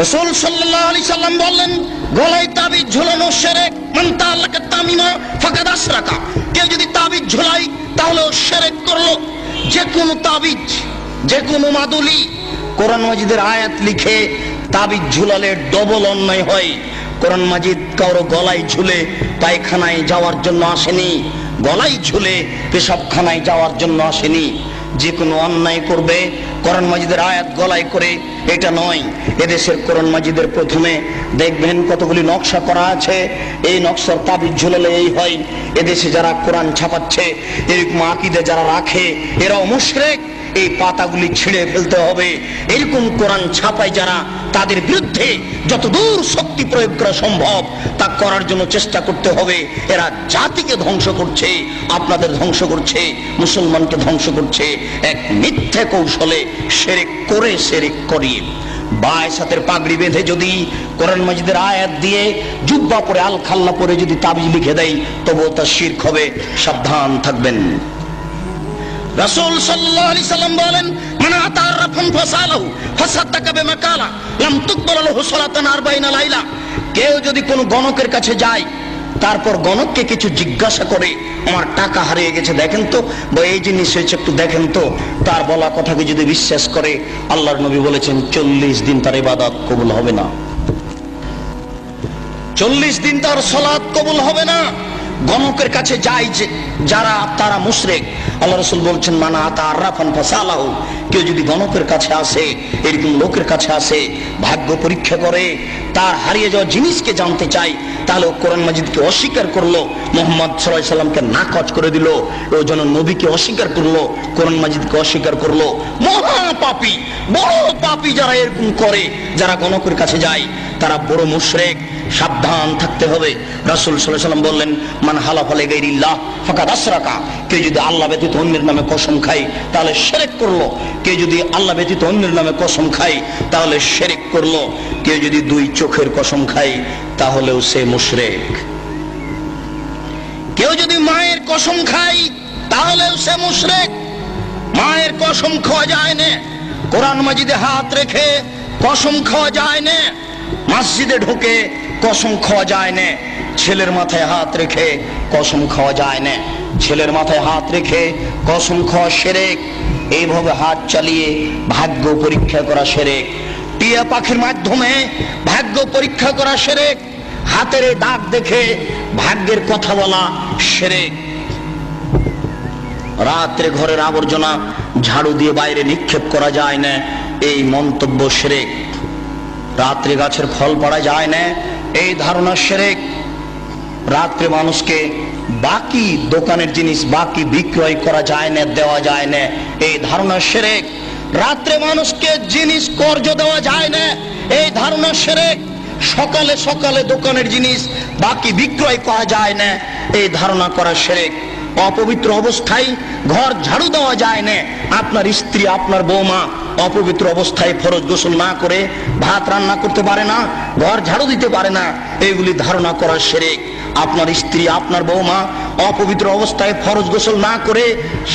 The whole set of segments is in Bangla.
রাসূল সাল্লাল্লাহু আলাইহি সাল্লাম বললেন, গলায় তাবিজ ঝোলানো শিরক। মান তাআল্লাকা তামিমা ফাকাদ আশরাকা। কেউ যদি তাবিজ ঝোলায় তাহলে ও শিরক করলো। যে কোনো তাবিজ, যে কোনো মাদুলি, কোরআন মাজিদের আয়াত লিখে তাবিজ ঝুলালে ডবল অন্যায় হয়। কোরআন মাজিদ কারো গলায় ঝুলে পায়খানায় যাওয়ার জন্য আসেনি, গলায় ঝুলে পেশাবখানায় যাওয়ার জন্য আসেনি। যে কোনো অন্যায় করবে কোরআন মাজিদের আয়াত গলায় করে, এটা নয়। এদেশের কোরআন মাজিদের প্রথমে দেখবেন কতগুলি নকশা করা আছে, এই নকশার তাবিজ ঝুলালে এই হয়। এদেশে যারা কোরআন ছাপাচ্ছে, এরকম আকীদা যারা রাখে, এরাও মুশরিক। এই পাতাগুলি ছিঁড়ে ফেলতে হবে। এরকম কোরআন ছাপায় যারা, তাদের বিরুদ্ধে যতদূর শক্তি প্রয়োগ করা সম্ভব তা করার জন্য চেষ্টা করতে হবে। এরা জাতিকে ধ্বংস করছে, আপনাদের ধ্বংস করছে, মুসলমানকে ধ্বংস করছে এক মিথ্যা কৌশলে, শিরক করে শিরক করিয়ে। বায়সাতের পাগড়ি বেঁধে যদি কোরআন মাজিদের আয়াত দিয়ে জুব্বা পরে আল খাল্লা পরে যদি তাবিজ লিখে দেয়, তবুও তা শিরক হবে। সাবধান থাকবেন। রাসূল সাল্লাল্লাহু আলাইহি সাল্লাম বলেন, মান আতা আরফান ফাসালাহু ফাসাদাকা বিমা কালা লাম তুকবাল লাহু সালাতান 40 লাইলা। কেউ যদি কোনো গণকের কাছে যায়, তারপর গণককে কিছু জিজ্ঞাসা করে, আমার টাকা হারিয়ে গেছে দেখেন তো, বা এই জিনিস হয়েছে একটু দেখেন তো, তার বলা কথাকে যদি বিশ্বাস করে, আল্লাহর নবী বলেছেন 40 দিন তার ইবাদত কবুল হবে না, 40 দিন তার সালাত কবুল হবে না। গণকের কাছে যায় যে যারা, তারা মুশরিক। আল্লাহ রাসূল বলছেন, মান আতা আরফান ফাসালাহু। কেউ যদি গণকের কাছে আসে, এরকম লোকের কাছে আসে, ভাগ্য পরীক্ষা করে, তার হারিয়ে যাওয়া জিনিসকে জানতে চায়, তাহলে ও কোরআন মাজিদকে অস্বীকার করলো, মুহাম্মদ সাল্লাল্লাহু আলাইহি সাল্লামকে নাকচ করে দিল, ও যেন নবীকে অস্বীকার করলো, কোরআন মাজিদকে অস্বীকার করলো। মহা পাপী, বড় পাপী যারা এরকম করে, যারা গণকের কাছে যায়, তারা বড় মুশরিক। সাবধান থাকতে হবে। রাসূল সাল্লাল্লাহু আলাইহি সাল্লাম বললেন, মান হালাফা লিগাইরিল্লাহ ফাকাদ আশরাকা। কেউ যদি আল্লাহ ব্যতীত অন্যের নামে কসম খায়, তাহলে শিরক করলো। কেউ যদি আল্লাহ ব্যতীত অন্যের নামে কসম খায়, তাহলে শিরক করলো। কেউ যদি দুই চোখের কসম খায়, তাহলেও সে মুশরিক। কেউ যদি মায়ের কসম খায়, তাহলেও সে মুশরিক। মায়ের কসম খাওয়া যায় না, কোরআন মাজিদে হাত রেখে কসম খাওয়া যায় না, মসজিদে ঢুকে কসম খাওয়া যায় না, ছেলের মাথায় হাত রেখে কসম খাওয়া যায় না, ছেলের মাথায় হাত রেখে কসম খাওয়া শিরক। এইভাবে হাত চালিয়ে ভাগ্য পরীক্ষা করা শিরক। টিয়া পাখির মাধ্যমে ভাগ্য পরীক্ষা করা শিরক। হাতের দাগ দেখে ভাগ্যের কথা বলা শিরক। রাত্রে ঘরের আবর্জনা ঝাড়ু দিয়ে বাইরে নিক্ষেপ করা যায় না, এই মন্তব্য শিরক। রাত্রে গাছের ফল পাড়া যায় না, এই ধারণা শিরক। রাত্রে মানুষকে বাকি দোকানের জিনিস বাকি বিক্রয় করা যায় না, দেওয়া যায় না, এই ধারণা শিরক। রাত্রে মানুষকে জিনিস কর্জ দেওয়া যায় না, এই ধারণা শিরক। সকালে সকালে দোকানের জিনিস বাকি বিক্রয় করা যায় না, এই ধারণা করা শিরক। অপবিত্র অবস্থায় ঘর ঝাড়ু দেওয়া যায় না। আপনার স্ত্রী, আপনার বৌমা অপবিত্র অবস্থায় ফরজ গোসল না করে ভাত রান্না করতে পারে না, ঘর ঝাড়ু দিতে পারে না, এইগুলি ধারণা করা শিরক। আপনার স্ত্রী, আপনার বৌমা অপবিত্র অবস্থায় ফরজ গোসল না করে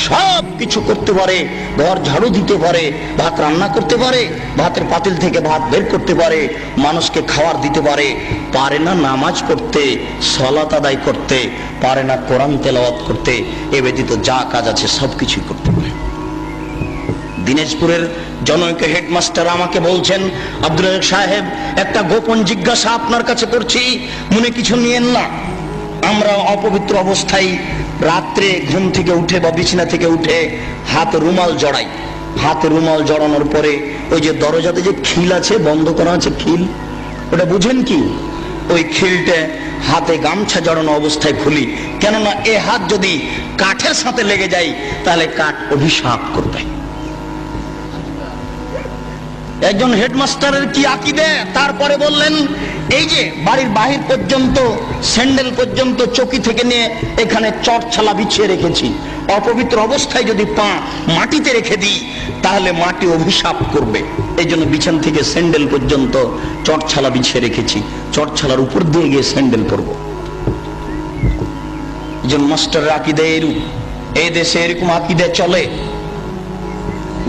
সব কিছু করতে পারে, ঘর ঝাড়ু দিতে পারে, ভাত রান্না করতে পারে, ভাতের পাতিল থেকে ভাত বের করতে পারে, মানুষকে খাবার দিতে পারে, পারে না নামাজ পড়তে, সালাত আদায় করতে, পারে না কোরআন তেলাওয়াত করতে, এ ব্যতীত যা কাজ আছে সবকিছুই করতে পারে। দিনাজপুরের জনৈক হেডমাস্টার আমাকে বলছেন, আব্দুল রাজ্জাক সাহেব, একটা গোপন জিজ্ঞাসা আপনার কাছে করছি, মনে কিছু নিয়েন না। আমরা অপবিত্র অবস্থায় রাত্রে ঘুম থেকে উঠে বা বিছানা থেকে উঠে হাত রুমাল জড়াই। হাতে রুমাল জড়ানোর পরে ওই যে দরজাতে যে খিল আছে, বন্ধ করা আছে খিল, ওটা বুঝেন কি? ওই খিলটা হাতে গামছা জড়ানো অবস্থায় খুলি, কেননা এ হাত যদি কাঠের সাথে লেগে যায় তাহলে কাঠ অভিশাপ করবে। একজন হেডমাস্টারের কি আকীদা! তারপরে বললেন, এই যে বাড়ির বাহির পর্যন্ত, স্যান্ডেল পর্যন্ত চকি থেকে নিয়ে এখানে চটছালা বিছিয়ে রেখেছি, অপবিত্র অবস্থায় যদি পা মাটিতে রেখে দিই তাহলে মাটি অভিশাপ করবে, এই জন্য বিছান থেকে স্যান্ডেল পর্যন্ত চটছালা বিছিয়ে রেখেছি, চটছালার উপর দিয়ে গিয়ে স্যান্ডেল পরবো। একজন মাস্টারের আকীদা এরূপ। এই দেশে এরকম আকীদা চলে।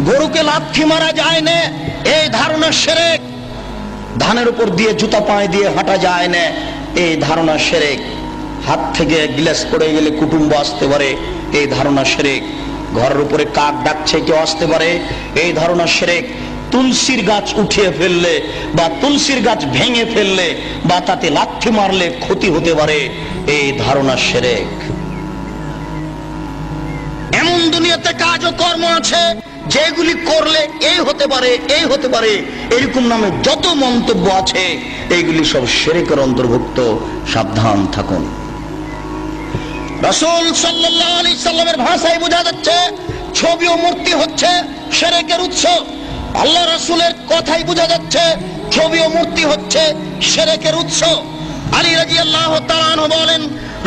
গরুকে লাথি মারা যায় না, এই ধারণা শিরক। ধানের উপর দিয়ে জুতা পায়ে দিয়ে হাঁটা যায় না, এই ধারণা শিরক। হাত থেকে গ্লাস পড়ে গেলে কুটুম্ব আসতে পারে, এই ধারণা শিরক। ঘরের উপরে কাক ডাকছে কেউ আসতে পারে, এই ধারণা শিরক। তুলসীর গাছ উঠিয়ে ফেললে বা তুলসীর গাছ ভেঙে ফেললে বা তাতে লাথি মারলে ক্ষতি হতে পারে, এই ধারণা শিরক। এমন দুনিয়াতে কাজ ও কর্ম আছে যেগুলি করলে এই হতে পারে, এই হতে পারে, এরকম নামে যত মন্তব্য আছে এইগুলি সব শিরকের অন্তর্ভুক্ত। সাবধান থাকুন। রাসূল সাল্লাল্লাহু আলাইহি সাল্লামের ভাষায় বোঝা যাচ্ছে ছবি ও মূর্তি হচ্ছে শিরকের উৎস। আল্লাহ রাসূলের কথাই বোঝা যাচ্ছে ছবি ও মূর্তি হচ্ছে শিরকের উৎস। আলী রাদিয়াল্লাহু তাআলা আনহু বলেন,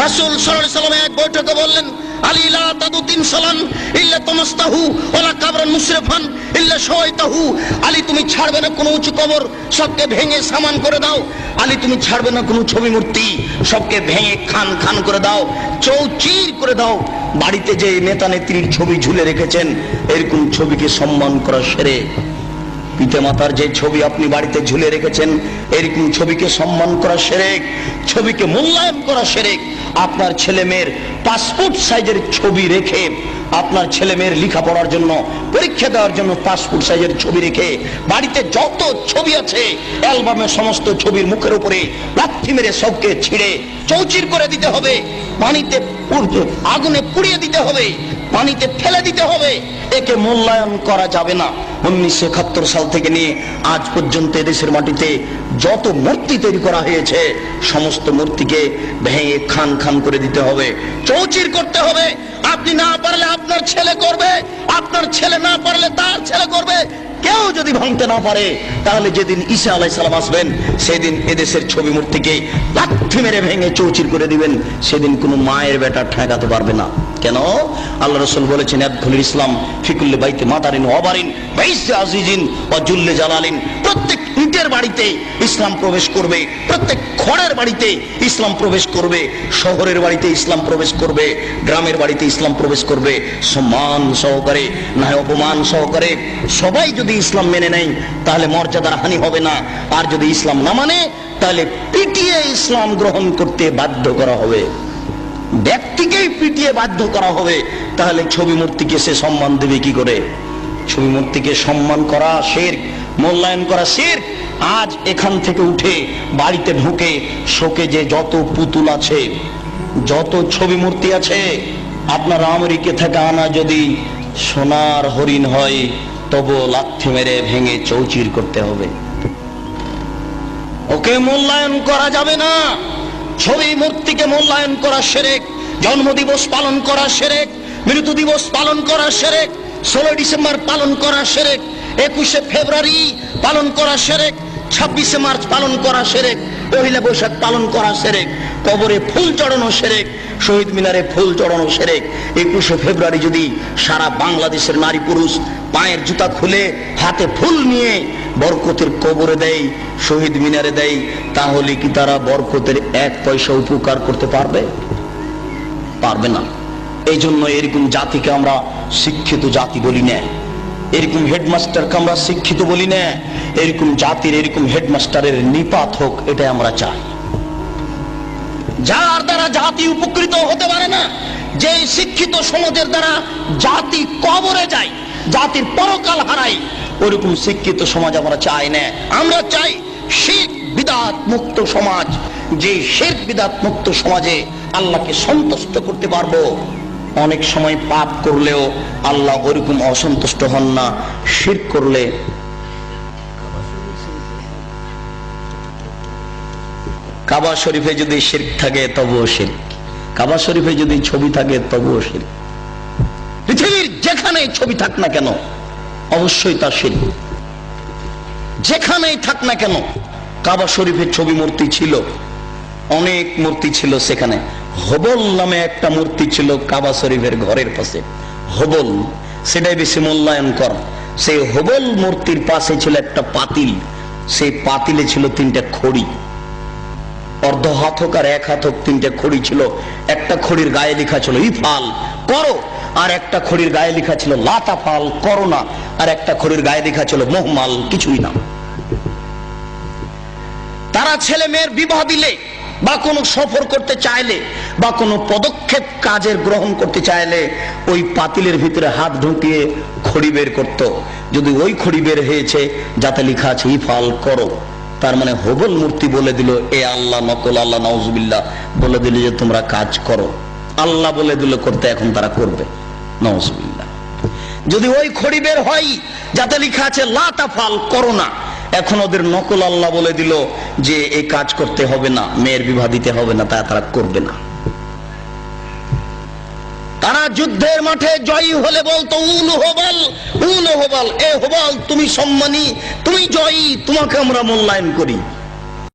রাসূল সাল্লাল্লাহু আলাইহি সাল্লাম এক বৈঠকে বললেন, আলী লা তাদু তিনসালান ইল্লা তামাস্তাহু ওয়ালা কাবরান মুসরিফান ইল্লা শাওয়াইতাহু। আলী তুমি ছাড়বে না কোনো উঁচু কবর, সবকে ভেঙে সামান করে দাও। আলী তুমি ছাড়বে না কোনো ছবি মূর্তি, সবকে ভেঙে খান খান করে দাও, চৌচির করে দাও। বাড়িতে যে নেতা নেত্রীর ছবি ঝুলে রেখেছেন, এরকম ছবিকে সম্মান করা শিরক। পিতা মাতার যে ছবি আপনি বাড়িতে ঝুলে রেখেছেন, এরকম ছবিকে সম্মান করা শিরক, ছবিকে মূল্যায়ন করা শিরক। আপনার ছেলে মেয়ের পাসপোর্ট সাইজের ছবি রেখে, আপনার ছেলে মেয়ের লেখাপড়ার জন্য, পরীক্ষা দেওয়ার জন্য পাসপোর্ট সাইজের ছবি রেখে বাড়িতে যত ছবি আছে অ্যালবামের সমস্ত ছবির মুখের উপরে লাথি মেরে সবকে ছিঁড়ে চৌচির করে দিতে হবে, পানিতে আগুনে পুড়িয়ে দিতে হবে, পানিতে ফেলে দিতে হবে। একে মূল্যায়ন করা যাবে না। 1971 সাল থেকে নিয়ে আজ পর্যন্ত দেশের মাটিতে যত মূর্তি তৈরি করা হয়েছে, সমস্ত মূর্তিকে ভেঙে খান খান করে দিতে হবে, চৌচির করতে হবে। আপনি না পারলে আপনার ছেলে করবে, আপনার ছেলে না পারলে তার ছেলে করবে। কেউ যদি ভাঙতে না পারে, তাহলে যেদিন ঈসা আলাইহিস সালাম আসবেন, সেদিন এদেশের ছবি মূর্তিকে লাথি মেরে ভেঙে চৌচির করে দিবেন। সেদিন কোনো মায়ের বেটা ঠেকাতে পারবে না। কেন? আল্লাহ রাসূল বলেছেন, ইয়াদখুলুল ইসলাম ফি কুল্লি বাইতি মাদারিন ওয়া বারিন ওয়া ইজ্জি আজিজিন ওয়া জুল্লি জালালিন। প্রত্যেক ইটের বাড়িতে ইসলাম প্রবেশ করবে, প্রত্যেক খড়ের বাড়িতে ইসলাম প্রবেশ করবে, শহরের বাড়িতে ইসলাম প্রবেশ করবে, গ্রামের বাড়িতে ইসলাম প্রবেশ করবে। সম্মান সহকারে, না অপমান সহকারে। সবাই যদি ইসলাম মেনে নেয় তাহলে মর্যাদার হানি হবে না, আর যদি ইসলাম না মানে তাহলে পিটিয়ে ইসলাম গ্রহণ করতে বাধ্য করা হবে, ব্যক্তিকেই পিটিয়ে বাধ্য করা হবে। তাহলে ছবি মূর্তিকে সে সম্মান দেবে কি করে? ছবি মূর্তিকে সম্মান করা শিরক, মূল্যায়ন করা শিরক। আজ এখান থেকে উঠে বাড়িতে ঢুকে শোকে যে যত পুতুল আছে, যত ছবি মূর্তি আছে, আপনার আমেরিকা থেকে আনা যদি সোনার হরিণ হয়, তবু লাথি মেরে ভেঙে চৌচির করতে হবে। ওকে মূল্যায়ন করা যাবে না। ছবি মূর্তিকে মূল্যায়ন করা শিরক। জন্মদিবস পালন করা শিরক, মৃত্যু দিবস পালন করা শিরক, 16 ডিসেম্বর পালন করা শিরক, 21শে ফেব্রুয়ারি পালন করা শিরক, 26শে মার্চ পালন করা শিরক, পহেলা বৈশাখ পালন করা শিরক, কবরে ফুল চড়ানো শিরক, শহীদ মিনারে ফুল চড়ানো শিরক। 21শে ফেব্রুয়ারি যদি সারা বাংলাদেশের নারী পুরুষ পায়ের জুতা খুলে হাতে ফুল নিয়ে বরকতের কবরে দেয়, শহীদ মিনারে দেয়, তাহলে কি তারা বরকতের 1 পয়সা উপকার করতে পারবে? পারবে না। এই জন্য এরকম জাতিকে আমরা শিক্ষিত জাতি বলি না, এরকম হেডমাস্টারকে আমরা শিক্ষিত বলি না। এরকম জাতির, এরকম হেডমাস্টারের নিপাত হোক, এটাই আমরা চাই। যার দ্বারা জাতি উপকৃত হতে পারে না, যে শিক্ষিত সমাজের দ্বারা জাতি কবরে যায়, জাতির পরকাল হারায়, ওরকম শিক্ষিত সমাজ আমরা চাই না। আমরা চাই শিরক বিদআত মুক্ত সমাজ। যে শিরক বিদআত মুক্ত সমাজে আল্লাহকে সন্তুষ্ট করতে পারবো। অনেক সময় পাপ করলেও আল্লাহ ওরকম অসন্তুষ্ট হন না। শিরক করলে, কাবা শরীফে যদি শিরক থাকে তবুও শিরক, কাবা শরীফে যদি ছবি থাকে তবুও শিরক। পৃথিবীর যেখানেই ছবি থাক না কেন অবশ্যই তা শিরক। যেখানেই থাক না কেন, কাবা শরীফের ছবি মূর্তি ছিল, অনেক মূর্তি ছিল সেখানে। হবল নামে একটা মূর্তি ছিল কাবা শরীফের ঘরের পাশে, হবল, সেটাই বেশি মূল্যায়ন কর। সেই হবল মূর্তির পাশে ছিল একটা পাতিল, সেই পাতিলে ছিল 3টা খড়ি, অর্ধ হাত হোক আর 1 হাত হোক 3টে খড়ি ছিল। একটা খড়ির গায়ে লেখা ছিল ইফাল, করো, আর একটা খড়ির গায়ে লেখা ছিল লাতাফাল, করো না, আর একটা খড়ির গায়ে লেখা ছিল মোহমাল, কিছুই না। তারা ছেলে মেয়ের বিবাহ দিলে বা কোনো সফর করতে চাইলে বা কোনো পদক্ষেপ কাজের গ্রহণ করতে চাইলে ওই পাতিলের ভিতরে হাত ঢুকিয়ে খড়ি বের করত। যদি ওই খড়ি বের হয়েছে যাতে লেখা আছে ইফাল করো, তার মানে হবল মূর্তি বলে দিল এ আল্লাহ নকল আল্লাহ নাউজুবিল্লাহ বলে দিল যে তোমরা কাজ করো, আল্লাহ বলে দিল করতে, এখন তারা করবে নাউজুবিল্লাহ। যদি ওই খড়ি বের হয় যাতে লেখা আছে লা তাফাল করো না, এখন ওদের নকল আল্লাহ বলে দিল যে এই কাজ করতে হবে না, মেয়ের বিবাহ দিতে হবে না, তাই তারা করবে না। তারা যুদ্ধের মাঠে জয়ী হলে বলতো উল হবাল, উল হবাল, এ হবাল তুমি সম্মানী, তুমি জয়ী, তোমাকে আমরা মূল্যায়ন করি।